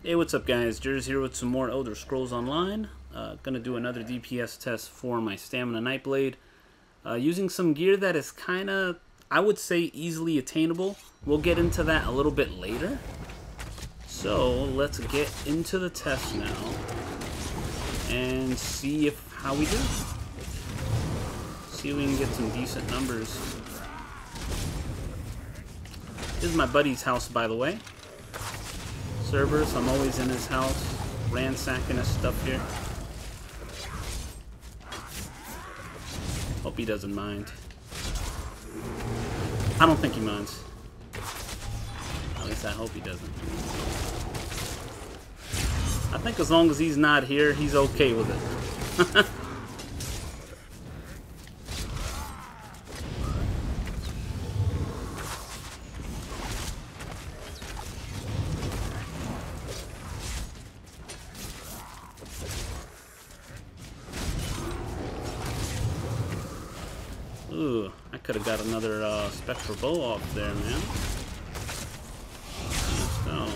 Hey, what's up guys? Jerz here with some more Elder Scrolls Online. Gonna do another DPS test for my Stamina Nightblade. Using some gear that is kinda, I would say, easily attainable. We'll get into that a little bit later. So, let's get into the test now. And see how we do. See if we can get some decent numbers. This is my buddy's house, by the way. Cerberus, I'm always in his house, ransacking his stuff here. Hope he doesn't mind. I don't think he minds. At least I hope he doesn't. I think as long as he's not here, he's okay with it. Ooh, I could have got another spectral bow off there, man. So.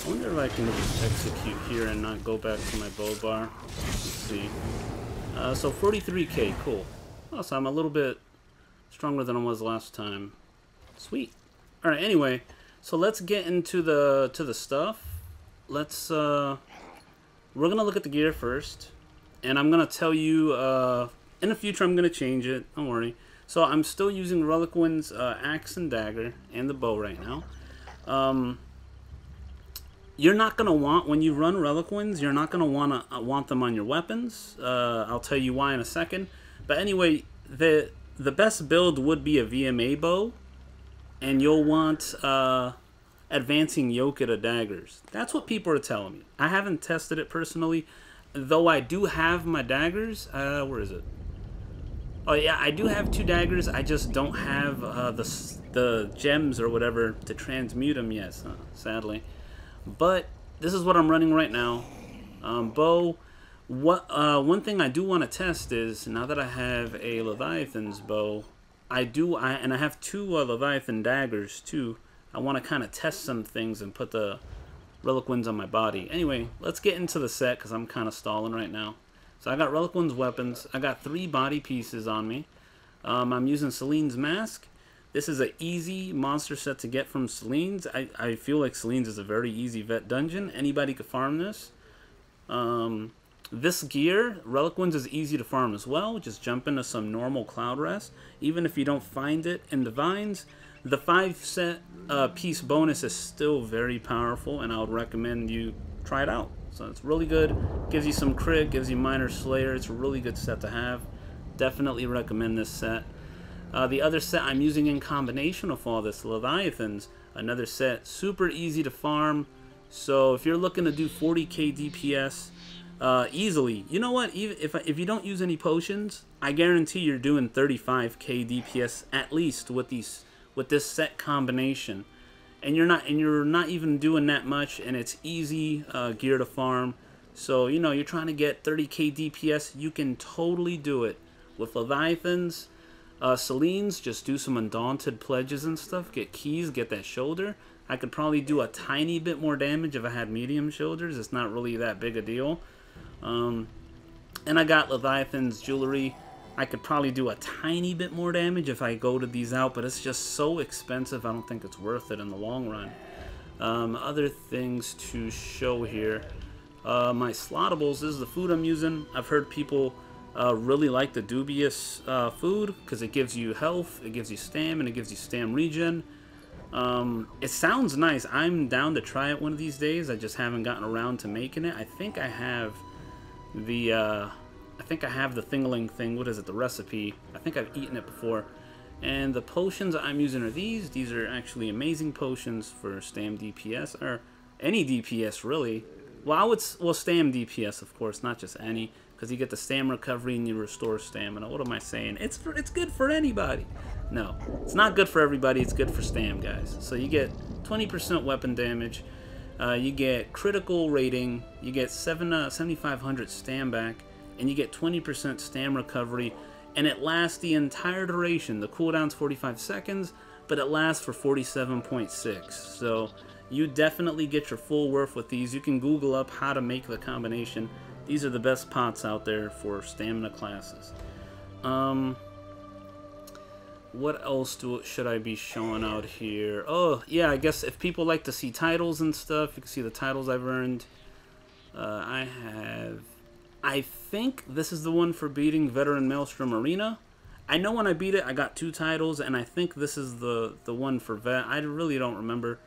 I wonder if I can just execute here and not go back to my bow bar. Let's see. So 43k, cool. Oh, so I'm a little bit stronger than I was last time. Sweet. All right. Anyway, so let's get into the stuff. Let's we're gonna look at the gear first, and I'm gonna tell you in the future I'm gonna change it. Don't worry. So I'm still using Reliquin's axe and dagger and the bow right now. You're not gonna want, when you run Reliquins, you're not gonna want them on your weapons. I'll tell you why in a second. But anyway, the best build would be a VMA bow, and you'll want advancing Yokita daggers. That's what people are telling me. I haven't tested it personally, though I do have my daggers. Where is it? Oh yeah, I do have 2 daggers. I just don't have the gems or whatever to transmute them yet, sadly. But this is what I'm running right now. Bow. One thing I do want to test is, now that I have a Leviathan's bow, and I have 2 Leviathan daggers too. I want to kind of test some things and put the Reliquins on my body. Anyway, let's get into the set because I'm kind of stalling right now. So I got Reliquins weapons. I got 3 body pieces on me. I'm using Selene's mask. This is an easy monster set to get from Selene's. I feel like Selene's is a very easy vet dungeon. Anybody could farm this. This gear, Reliquins, is easy to farm as well. Just jump into some normal Cloud Rest. Even if you don't find it in the vines, the 5 piece bonus is still very powerful, and I would recommend you try it out. So it's really good. Gives you some crit, gives you minor slayer. It's a really good set to have. Definitely recommend this set. The other set I'm using in combination with all this, Leviathans, another set, super easy to farm. So if you're looking to do 40k DPS easily, you know what? Even if you don't use any potions, I guarantee you're doing 35k DPS at least with this set combination. And you're not even doing that much, and it's easy gear to farm. So you know, you're trying to get 30k DPS, you can totally do it with Leviathans. Selene's, just do some Undaunted pledges and stuff, get keys, get that shoulder. I could probably do a tiny bit more damage if I had medium shoulders. It's not really that big a deal. And I got Leviathan's jewelry. I could probably do a tiny bit more damage if I go to these out, but it's just so expensive, I don't think it's worth it in the long run. Other things to show here. My Slottables, this is the food I'm using. I've heard people really like the dubious food because it gives you health, it gives you stam, and it gives you stam regen. It sounds nice. I'm down to try it one of these days. I just haven't gotten around to making it. I think I have the Thingling thing. What is it? The recipe. I think I've eaten it before. And the potions I'm using are these. These are actually amazing potions for stam DPS, or any DPS really. Well, stam DPS, of course, not just any, because you get the stam recovery and you restore stamina. What am I saying? It's good for anybody. No, it's not good for everybody. It's good for stam, guys. So you get 20% weapon damage. You get critical rating. You get 7,500 stam back, and you get 20% stam recovery. and it lasts the entire duration. The cooldown's 45 seconds, but it lasts for 47.6. So you definitely get your full worth with these. You can Google up how to make the combination. These are the best pots out there for stamina classes. What else should I be showing out here? Oh, yeah, I guess if people like to see titles and stuff, you can see the titles I've earned. I think this is the one for beating Veteran Maelstrom Arena. I know when I beat it, I got 2 titles, and I think this is the one for Vet. I really don't remember.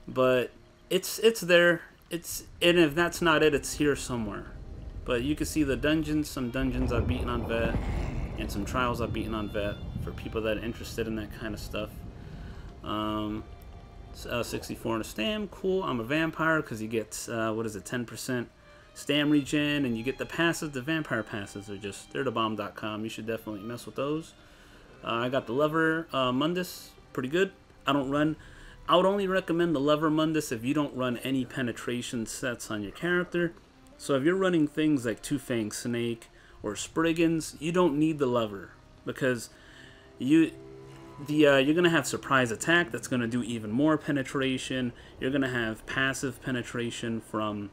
But it's there. And if that's not it, it's here somewhere. But you can see the dungeons, some dungeons I've beaten on Vet, and some trials I've beaten on Vet for people that are interested in that kind of stuff. 64 in a stam, cool. I'm a vampire because you get, what is it, 10% stam regen, and you get the passive. The vampire passes are just, they're the bomb.com. You should definitely mess with those. I got the Lever Mundus, pretty good. I would only recommend the Lever Mundus if you don't run any penetration sets on your character. So if you're running things like Two-Fanged Snake or Spriggans, you don't need the Lever, because you're going to have surprise attack that's going to do even more penetration. You're going to have passive penetration from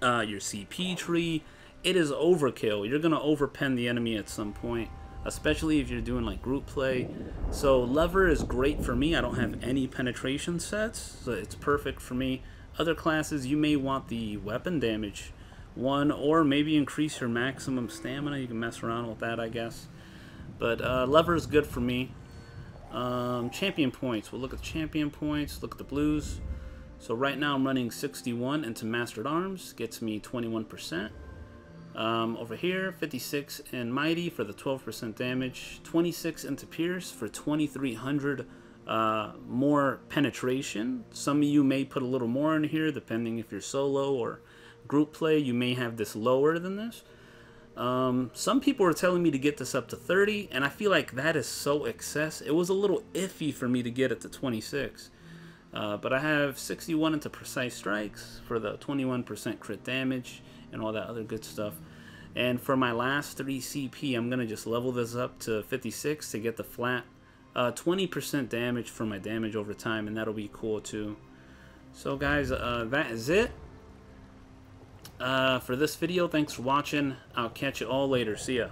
your CP tree. It is overkill. You're going to overpen the enemy at some point, especially if you're doing like group play. So Lever is great for me. I don't have any penetration sets, so it's perfect for me. Other classes, you may want the weapon damage one, or maybe increase your maximum stamina. You can mess around with that, I guess. But Lever is good for me. Champion points. We'll look at champion points. Look at the blues. So right now I'm running 61 into Mastered Arms. Gets me 21%. Over here, 56 in Mighty for the 12% damage. 26 into Pierce for 2,300 more penetration. Some of you may put a little more in here, depending if you're solo or group play. You may have this lower than this. Some people are telling me to get this up to 30, and I feel like that is so excess. It was a little iffy for me to get it to 26. But I have 61 into Precise Strikes for the 21% crit damage and all that other good stuff. And for my last 3 CP, I'm going to just level this up to 56 to get the flat 20% damage for my damage over time, and that'll be cool too. So guys, that is it for this video. Thanks for watching. I'll catch you all later. See ya.